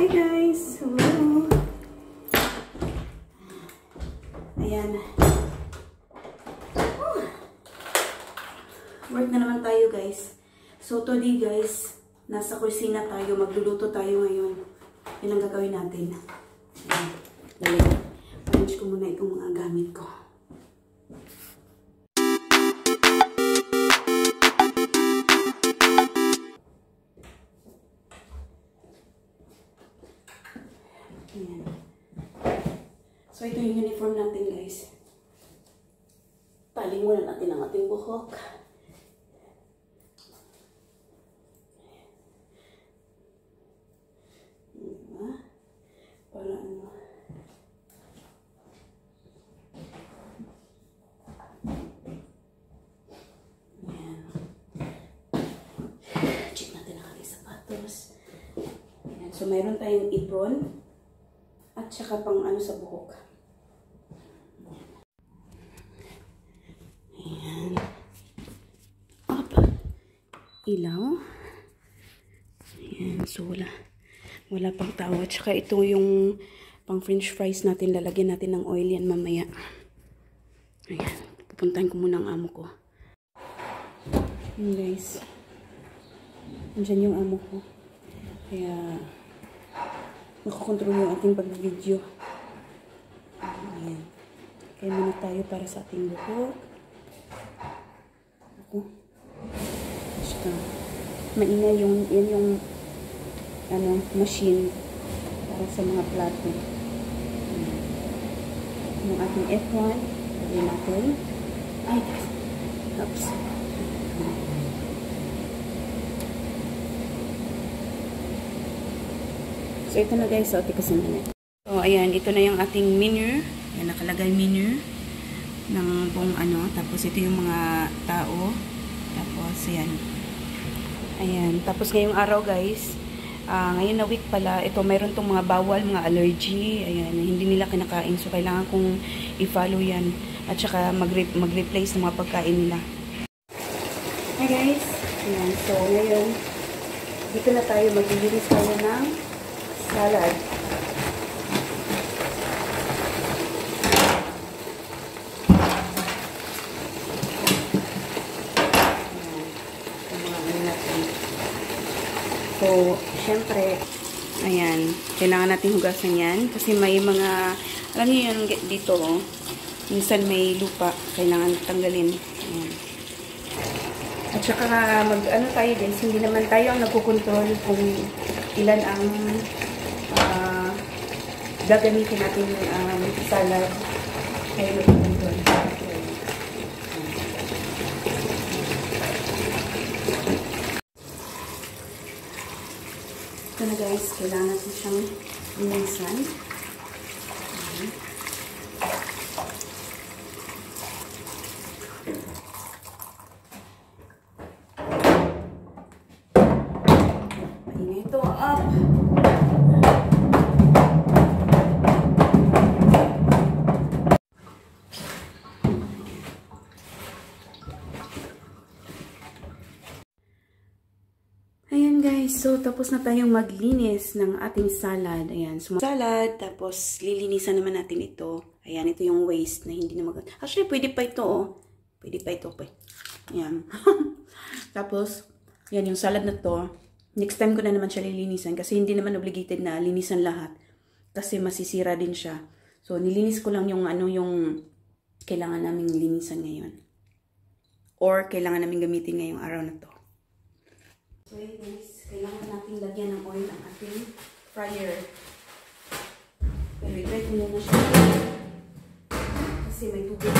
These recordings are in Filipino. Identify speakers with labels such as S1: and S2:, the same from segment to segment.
S1: guys! Hello! Ayan. Work na naman tayo guys. So today guys, nasa kusina tayo. Magluluto tayo ngayon. Yan ang gagawin natin. Ayan. Arrange ko muna itong mga gamit ko. Ayan. So, ito yung uniform natin, guys. Taling muna natin ang ating buhok. Diba? Para ano. Ayan. Check natin ang ating sapatos. Ayan. So, mayroon tayong apron. At saka pang ano sa buhok. Ayan. Up. Ilaw. Ayan. So, wala pang tao. At saka ito yung pang french fries natin. Lalagyan natin ng oil yan mamaya. Ayan. Pupuntahan ko muna ang amo ko. Ayan guys. Andyan yung amo ko. Kaya nakakontrol yung ating pag-video. Ayan. Kaya muna tayo para sa ating buhok. Ako. Basta maingay yung, yan yung ano, machine para sa mga plato. Ayan. Yung ating F1. Lagyan natin. Ay, oops. So, ito na guys. So, tikasin na. So, ayan. Ito na yung ating menu. Ayan, nakalagay menu ng buong ano. Tapos, ito yung mga tao. Tapos, ayan. Ayan. Tapos, ngayong araw guys, ngayon na week pala, ito, mayroon tong mga bawal, mga allergy. Ayan, hindi nila kinakain. So, kailangan kong i-follow yan. At saka, mag-replace ng mga pagkain nila. Hi guys. Ayan. So, ngayon, dito na tayo. Maglilinis tayo ng salad. So, syempre, ayan, kailangan natin hugasan yan. Kasi may mga, alam niyo yun dito, oh, minsan may lupa, kailangan tanggalin. Ayan. At saka, ano tayo din, hindi naman tayo ang nagkukontrol kung ilan ang gagamitin natin salad. Kaya nagkukontrol. Ito na guys, kailangan natin siyang linisan. Ayan, ito up. Ayan guys, so tapos na tayong maglinis ng ating salad. Ayan, so salad, tapos lilinisan naman natin ito. Ayan, ito yung waste na hindi na actually, pwede pa ito, oh. Pwede pa ito, pa. Ayan. Tapos, yan yung salad na to. Next time ko na naman siya lilinisan kasi hindi naman obligated na linisan lahat. Kasi masisira din siya. So, nilinis ko lang yung ano, yung kailangan naming linisan ngayon. Or kailangan naming gamitin ngayong araw na to. So, yun guys, kailangan natin lagyan ng oil ang ating fryer. Pero i-try ko muna siya. Kasi may tubig.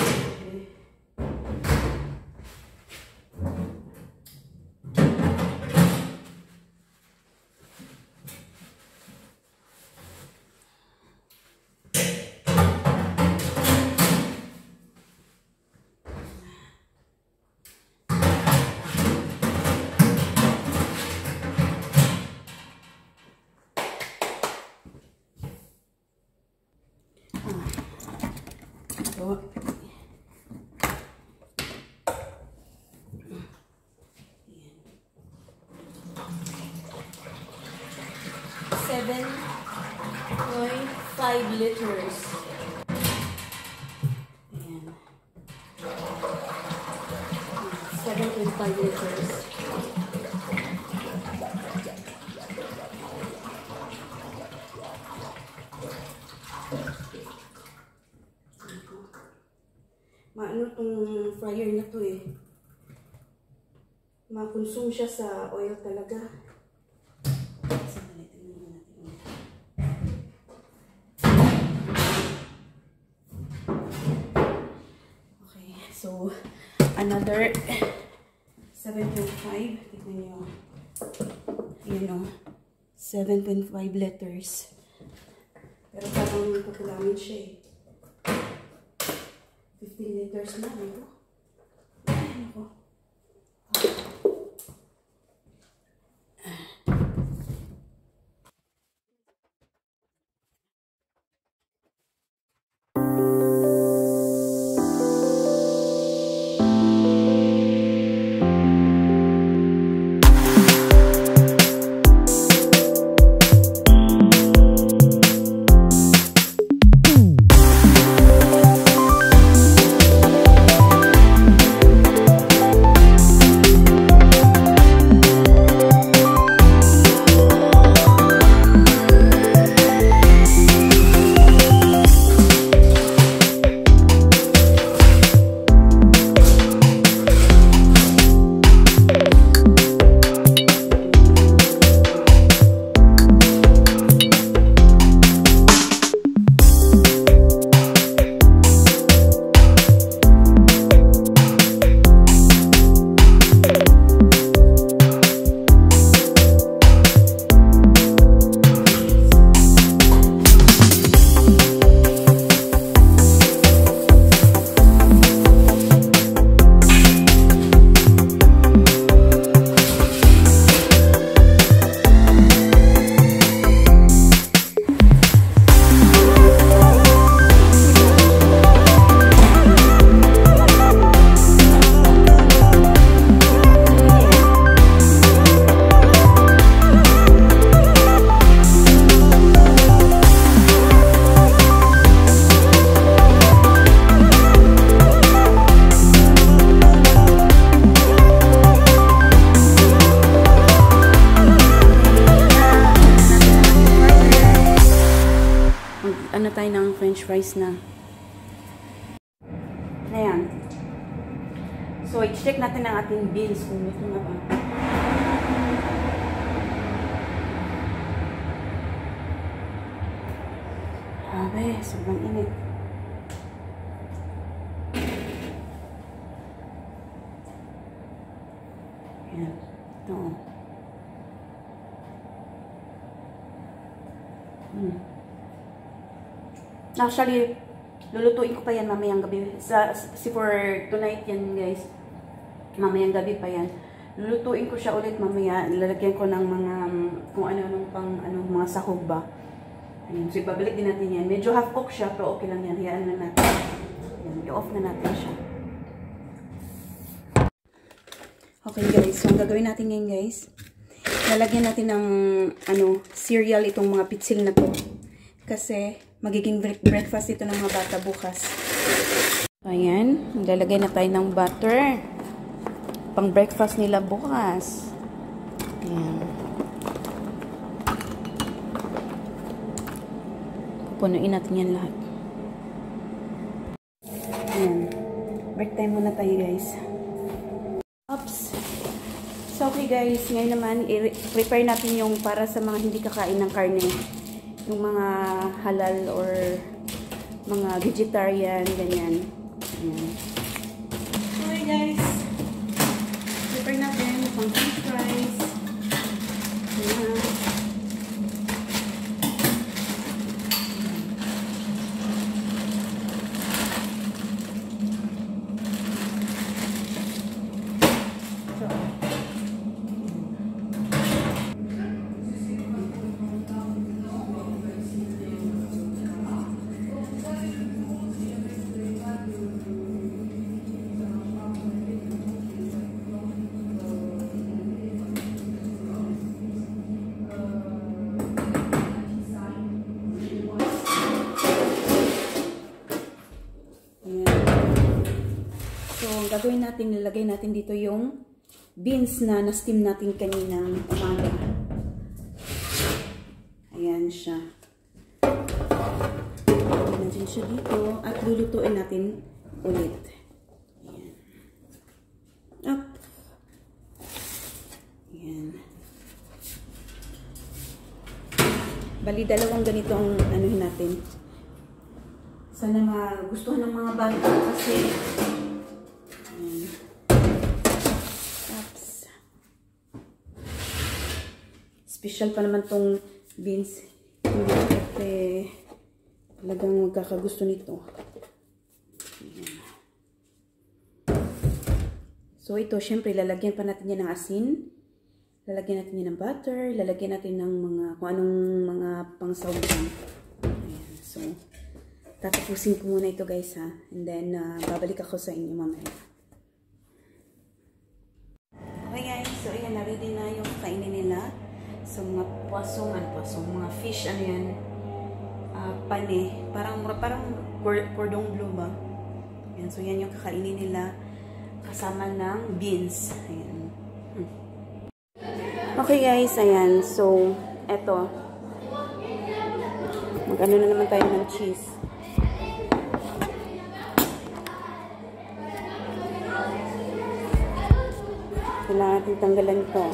S1: So, 7 5 liters. Ayan. 7.5 liters. Maano tong fryer na to eh. Ma-consume siya sa oil talaga. Okay, so another 7.5. Tignan nyo. Ayan o. 7.5 liters. Pero parang kukulangin siya eh. 15 liters na. Ito. Ayan ako. Ano tayo ng french fries na. Ayan. So, i-check natin ang ating bills kung ito na ba. Grabe, sobrang init. Ayan. Ito. Actually, lulutuin ko pa yan mamayang gabi. For tonight yan, guys. Mamayang gabi pa yan. Lulutuin ko siya ulit mamaya. Lalagyan ko ng mga, kung ano-anong pang, mga sahog ba. Ayun. So, ibabalik din natin yan. Medyo half-cook siya, pero okay lang yan. Hayaan na natin. Ayan, i-off na natin siya. Okay, guys. So, ang gagawin natin ngayon, guys. Lalagyan natin ng, cereal itong mga pitsil na to. Kasi, magiging breakfast ito ng mga bata bukas. Ayan. Lalagay na tayo ng butter. Pang breakfast nila bukas. Ayan. Pupunuin natin yan lahat. Ayan. Break time muna tayo, guys. Oops. So, okay guys. Ngayon naman, i-prepare natin yung para sa mga hindi kakain ng karne. Yung mga halal or mga vegetarian, ganyan. Ayan. Okay guys. Prepare natin pang french fries. Ayan. gagawin natin, nilagay natin dito yung beans na na-steam natin kaninang umaga. Ayan siya. Lagyan natin siya dito at lulutuin natin ulit. Ayan. Up. Ayan. Bali, dalawang ganito ang anuhin natin. Sana magustuhan ng mga bata kasi ayan. Ups. Special pa naman tong beans. Hindi kasi talagang magkakagusto nito. Ayan. So ito, syempre lalagyan pa natin yan ng asin. Lalagyan natin yan ng butter. Lalagyan natin ng mga kung anong mga pangsawgan. Ayan. So tatapusin ko muna ito guys ha. And then, babalik ako sa inyo mamaya. Okay guys, so ayan, na-ready na yung kainin nila. So mga mga fish, ano yan, pane. Parang cordon bleu ba? Ayan, so yan yung kakainin nila kasama ng beans. Ayan. Okay guys, ayan. So, eto. Mag-ano na naman tayo ng cheese. Kailangan natin tanggalan ito.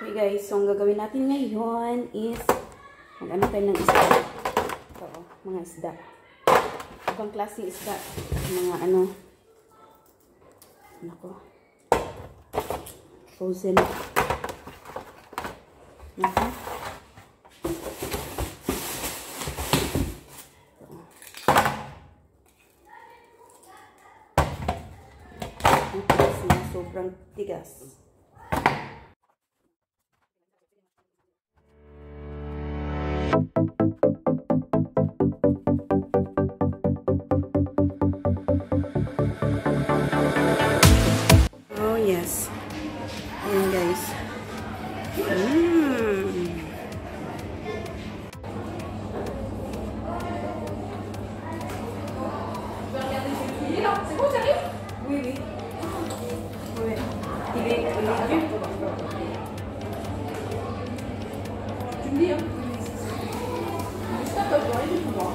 S1: Okay guys, so ang gagawin natin ngayon is mag-ano tayo ng isda. Ito, mga isda. Ibang klaseng isda. Mga ano. Nako. Frozen. Nako. Ang tigas na, sobrang tigas. Oh yes. Ayan guys. Oui. Ouais. Il est dur. Tu me dis, hein? Je sais pas, je dois aller voir.